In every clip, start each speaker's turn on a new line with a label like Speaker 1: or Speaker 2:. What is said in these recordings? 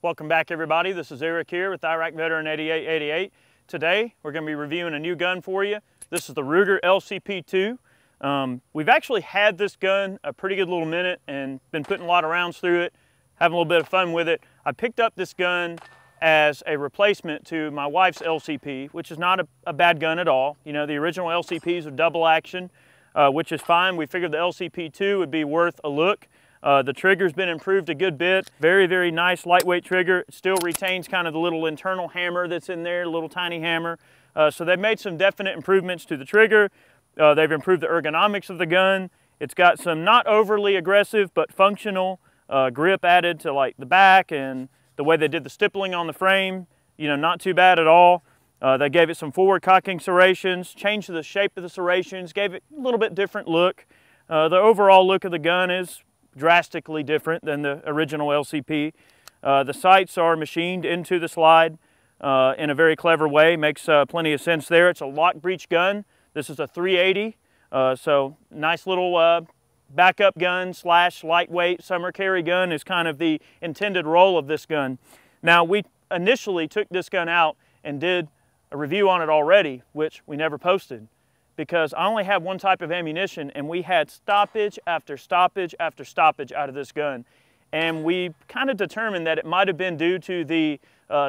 Speaker 1: Welcome back, everybody. This is Eric here with Iraq Veteran 8888. Today we're going to be reviewing a new gun for you. This is the Ruger LCP II. We've actually had this gun a pretty good little minute and been putting a lot of rounds through it, having a little bit of fun with it. I picked up this gun as a replacement to my wife's LCP, which is not a bad gun at all. You know, the original LCPs are double action, which is fine. We figured the LCP II would be worth a look. The trigger's been improved a good bit. Very, very nice lightweight trigger. It still retains kind of the little internal hammer that's in there, little tiny hammer. So they've made some definite improvements to the trigger. They've improved the ergonomics of the gun. It's got some not overly aggressive but functional grip added to like the back, and the way they did the stippling on the frame, you know, not too bad at all. They gave it some forward cocking serrations, changed the shape of the serrations, gave it a little bit different look. The overall look of the gun is drastically different than the original LCP. The sights are machined into the slide in a very clever way. Makes plenty of sense there. It's a lock breech gun. This is a 380, so nice little backup gun slash lightweight summer carry gun is kind of the intended role of this gun. Now, we initially took this gun out and did a review on it already, which we never posted, because I only have one type of ammunition, and we had stoppage after stoppage after stoppage out of this gun. And we kind of determined that it might have been due to the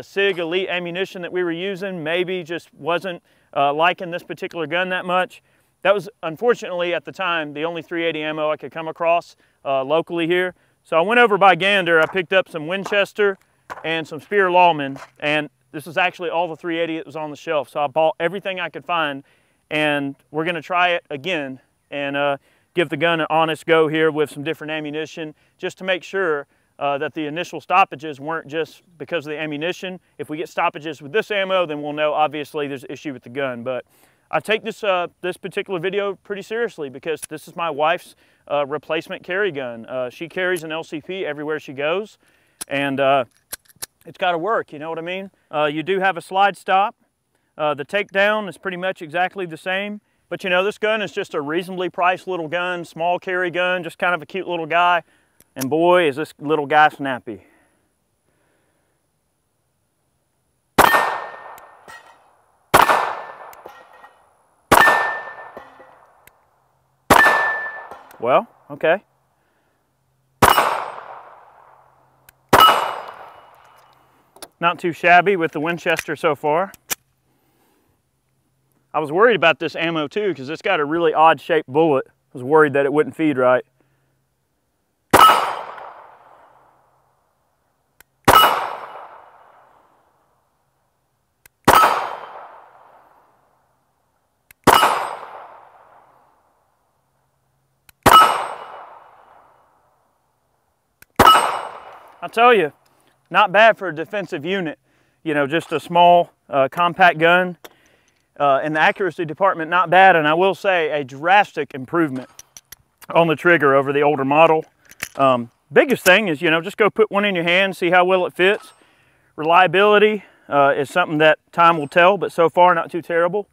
Speaker 1: SIG Elite ammunition that we were using. Maybe just wasn't liking this particular gun that much. That was, unfortunately, at the time, the only 380 ammo I could come across locally here. So I went over by Gander. I picked up some Winchester and some Speer Lawman, and this is actually all the 380 that was on the shelf. So I bought everything I could find, and we're going to try it again and give the gun an honest go here with some different ammunition, just to make sure that the initial stoppages weren't just because of the ammunition. If we get stoppages with this ammo, then we'll know obviously there's an issue with the gun. But I take this this particular video pretty seriously, because this is my wife's replacement carry gun. She carries an LCP everywhere she goes, and it's got to work, you know what I mean? You do have a slide stop. The takedown is pretty much exactly the same, but you know, this gun is just a reasonably priced little gun, small carry gun, just kind of a cute little guy, and boy, is this little guy snappy. Well, okay. Not too shabby with the Winchester so far. I was worried about this ammo too, because it's got a really odd shaped bullet. I was worried that it wouldn't feed right. I'll tell you, not bad for a defensive unit. You know, just a small, compact gun. In the accuracy department, not bad, and I will say a drastic improvement on the trigger over the older model. Biggest thing is, you know, just go put one in your hand, see how well it fits. Reliability is something that time will tell, but so far not too terrible.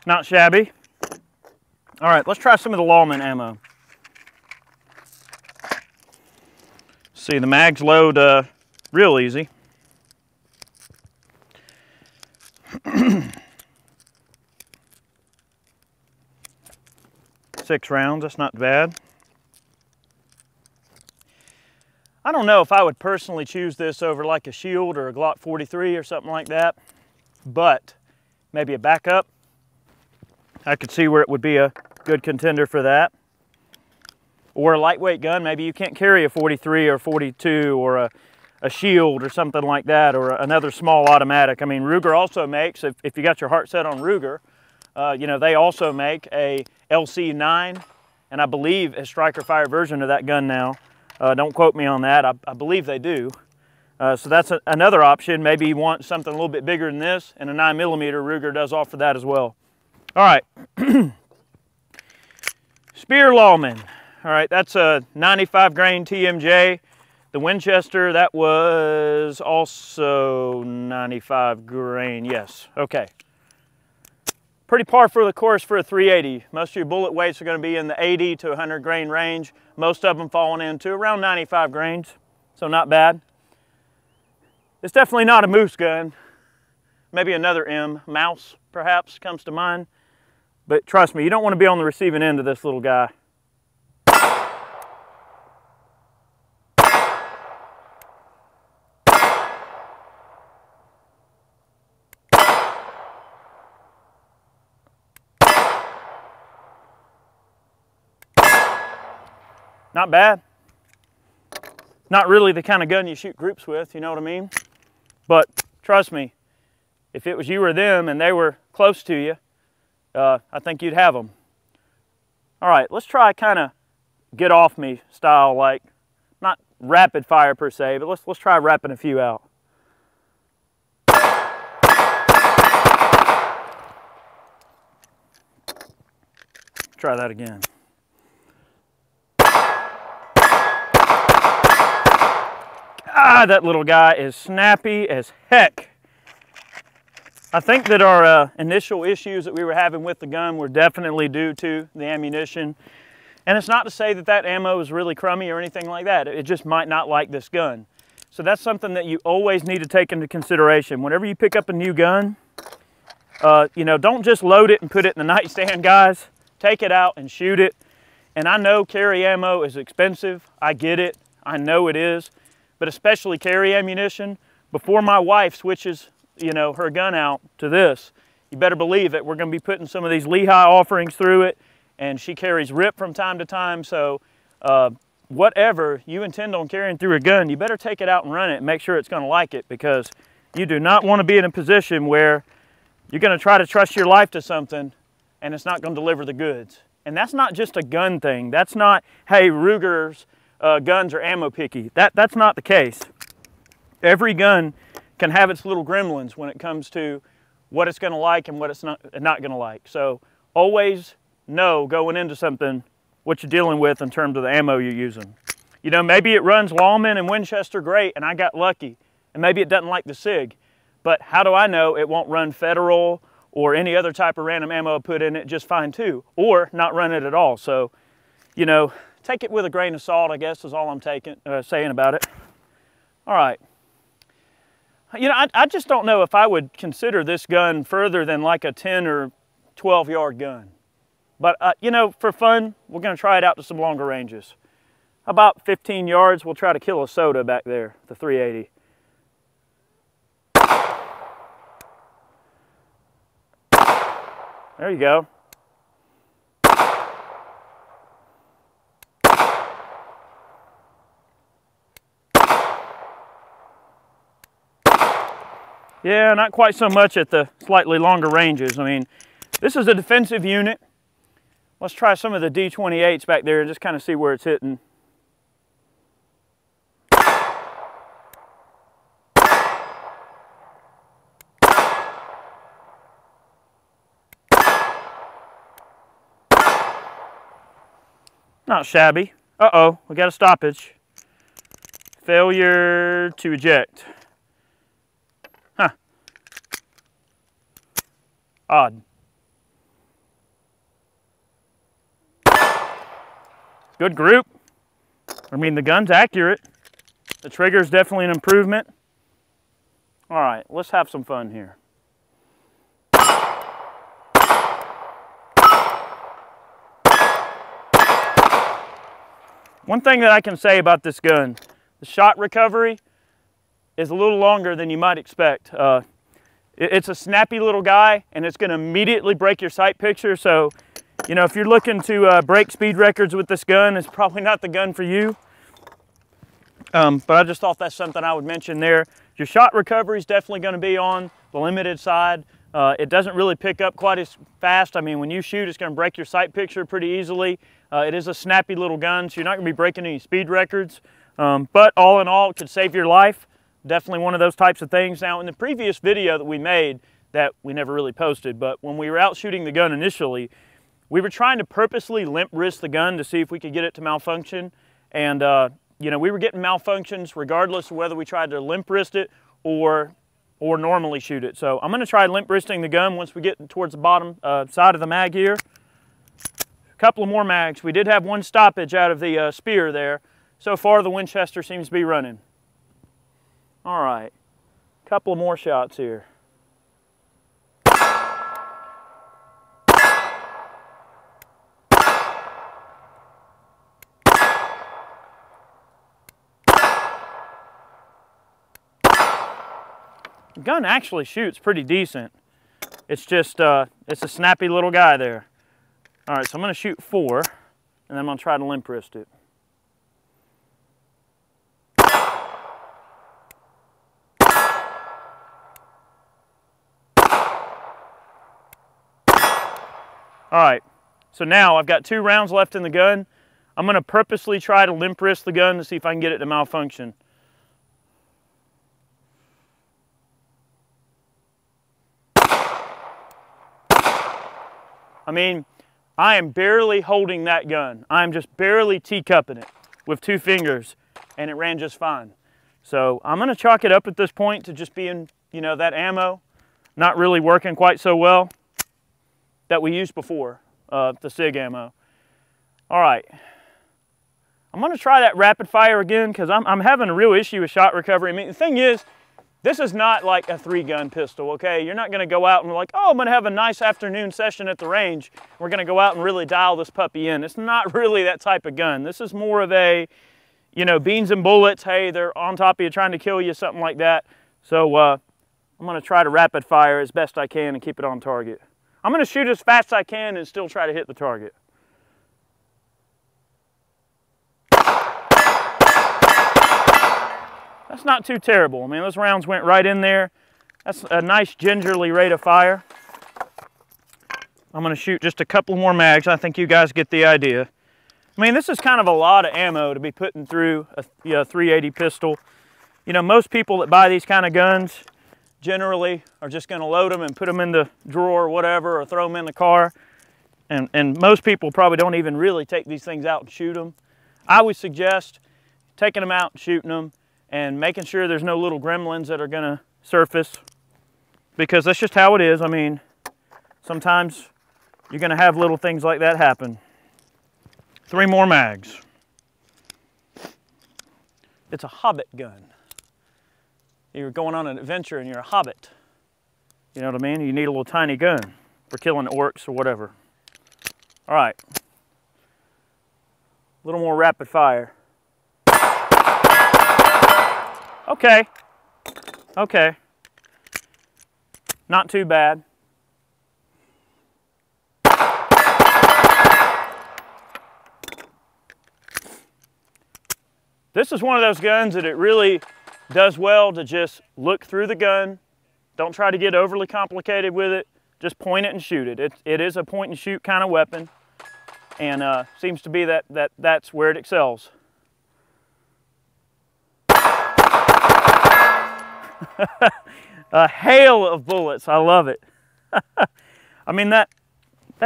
Speaker 1: Not shabby. All right, let's try some of the Lawman ammo. See, the mags load real easy. 6 rounds, that's not bad. I don't know if I would personally choose this over like a Shield or a Glock 43 or something like that, but maybe a backup. I could see where it would be a good contender for that. Or a lightweight gun. Maybe you can't carry a 43 or 42 or a Shield or something like that, or another small automatic. I mean, Ruger also makes, if you got your heart set on Ruger, you know, they also make a LC9, and I believe a striker fire version of that gun now. Don't quote me on that. I believe they do. So that's another option. Maybe you want something a little bit bigger than this, and a 9mm Ruger does offer that as well. All right. Speer Lawman, All right, that's a 95 grain TMJ. The Winchester, that was also 95 grain, yes, okay. Pretty par for the course for a 380. Most of your bullet weights are going to be in the 80 to 100 grain range. Most of them falling into around 95 grains, so not bad. It's definitely not a moose gun. Maybe another M, mouse perhaps, comes to mind. But trust me, you don't want to be on the receiving end of this little guy. Not bad. Not really the kind of gun you shoot groups with, you know what I mean? But trust me, if it was you or them and they were close to you, I think you'd have them. All right, let's try kind of get off me style, like not rapid fire per se, but let's try rapping a few out. Try that again. Ah, that little guy is snappy as heck. I think that our initial issues that we were having with the gun were definitely due to the ammunition. And it's not to say that that ammo is really crummy or anything like that. It just might not like this gun. So that's something that you always need to take into consideration. Whenever you pick up a new gun, you know, don't just load it and put it in the nightstand, guys. Take it out and shoot it. And I know carry ammo is expensive. I get it. I know it is. But especially carry ammunition, before my wife switches, you know, her gun out to this, you better believe that we're going to be putting some of these Lehigh offerings through it, and she carries RIP from time to time. So whatever you intend on carrying through a gun, you better take it out and run it and make sure it's going to like it, because you do not want to be in a position where you're going to try to trust your life to something and it's not going to deliver the goods. And that's not just a gun thing. That's not, hey, Ruger's guns are ammo picky. That's not the case. Every gun can have its little gremlins when it comes to what it's going to like and what it's not going to like. So always know going into something what you're dealing with in terms of the ammo you're using. You know, maybe it runs Lawman and Winchester great and I got lucky, and maybe it doesn't like the SIG, but how do I know it won't run Federal or any other type of random ammo I put in it just fine too, or not run it at all? So, you know, take it with a grain of salt, I guess, is all I'm saying about it. All right. You know, I just don't know if I would consider this gun further than like a 10 or 12 yard gun. But, you know, for fun, we're going to try it out to some longer ranges. About 15 yards, we'll try to kill a soda back there, the 380. There you go. Yeah, not quite so much at the slightly longer ranges. I mean, this is a defensive unit. Let's try some of the D28s back there and just kind of see where it's hitting. Not shabby. Uh-oh, we got a stoppage. Failure to eject. Huh. Odd. Good group. I mean, the gun's accurate. The trigger's definitely an improvement. All right, let's have some fun here. One thing that I can say about this gun, the shot recovery is a little longer than you might expect. It's a snappy little guy, and it's going to immediately break your sight picture. So, you know, if you're looking to break speed records with this gun, it's probably not the gun for you. But I just thought that's something I would mention there. Your shot recovery is definitely going to be on the limited side. It doesn't really pick up quite as fast. I mean, when you shoot, it's going to break your sight picture pretty easily. It is a snappy little gun, so you're not going to be breaking any speed records. But all in all, it could save your life. Definitely one of those types of things. Now, in the previous video that we made, that we never really posted, but when we were out shooting the gun initially, We were trying to purposely limp wrist the gun to see if we could get it to malfunction. And you know, we were getting malfunctions regardless of whether we tried to limp wrist it or normally shoot it. So I'm going to try limp wristing the gun once we get towards the bottom side of the mag here. A couple of more mags. We did have one stoppage out of the spear there. So far the Winchester seems to be running. All right, a couple of more shots here. The gun actually shoots pretty decent. It's just, it's a snappy little guy there. All right, so I'm gonna shoot 4, and then I'm gonna try to limp wrist it. All right, so now I've got 2 rounds left in the gun. I'm gonna purposely try to limp wrist the gun to see if I can get it to malfunction. I mean, I am barely holding that gun. I'm just barely teacupping it with 2 fingers, and it ran just fine. So I'm gonna chalk it up at this point to just being, you know, that ammo not really working quite so well that we used before, the SIG ammo. All right, I'm gonna try that rapid fire again because I'm having a real issue with shot recovery. I mean, the thing is, this is not like a 3-gun pistol, okay? You're not gonna go out and like, oh, I'm gonna have a nice afternoon session at the range. We're gonna go out and really dial this puppy in. It's not really that type of gun. This is more of a, you know, beans and bullets. Hey, they're on top of you trying to kill you, something like that. So I'm gonna try to rapid fire as best I can and keep it on target. I'm gonna shoot as fast as I can and still try to hit the target. That's not too terrible. I mean, those rounds went right in there. That's a nice gingerly rate of fire. I'm gonna shoot just a couple more mags. I think you guys get the idea. I mean, this is kind of a lot of ammo to be putting through a 380 pistol. You know, most people that buy these kind of guns generally are just gonna load them and put them in the drawer or whatever, or throw them in the car. And most people probably don't even really take these things out and shoot them. I would suggest taking them out and shooting them, and making sure there's no little gremlins that are gonna surface, because that's just how it is. I mean, sometimes you're gonna have little things like that happen. 3 more mags. It's a hobbit gun. You're going on an adventure and you're a hobbit. You know what I mean? You need a little tiny gun for killing orcs or whatever. All right, a little more rapid fire. Okay, okay, not too bad. This is one of those guns that it really does well to just look through the gun. Don't try to get overly complicated with it. Just point it and shoot it. It is a point and shoot kind of weapon, and seems to be that's where it excels. A hail of bullets. I love it. I mean, that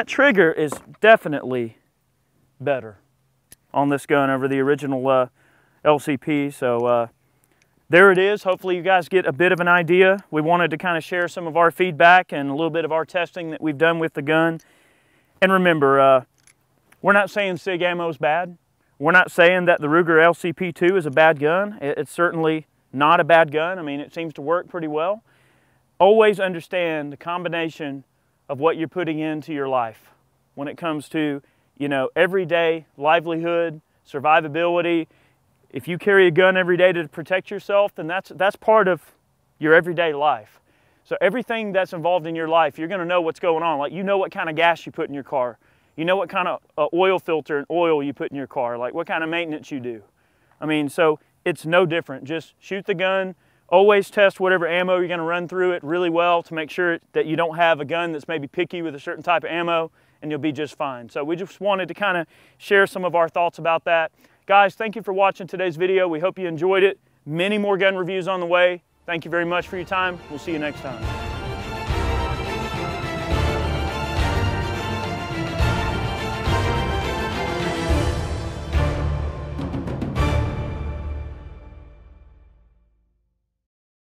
Speaker 1: trigger is definitely better on this gun over the original LCP. So there it is. Hopefully you guys get a bit of an idea. We wanted to kind of share some of our feedback and a little bit of our testing that we've done with the gun. And remember, we're not saying SIG ammo is bad. We're not saying that the Ruger LCP II is a bad gun. It's certainly not a bad gun. I mean, it seems to work pretty well. Always understand the combination of what you're putting into your life when it comes to, you know, everyday livelihood, survivability. If you carry a gun every day to protect yourself, then that's part of your everyday life. So everything that's involved in your life, you're going to know what's going on. Like, you know what kind of gas you put in your car. You know what kind of oil filter and oil you put in your car. Like, what kind of maintenance you do. I mean, so it's no different. Just shoot the gun. Always test whatever ammo you're going to run through it really well to make sure that you don't have a gun that's maybe picky with a certain type of ammo, and you'll be just fine. So we just wanted to kind of share some of our thoughts about that. Guys, thank you for watching today's video. We hope you enjoyed it. Many more gun reviews on the way. Thank you very much for your time. We'll see you next time.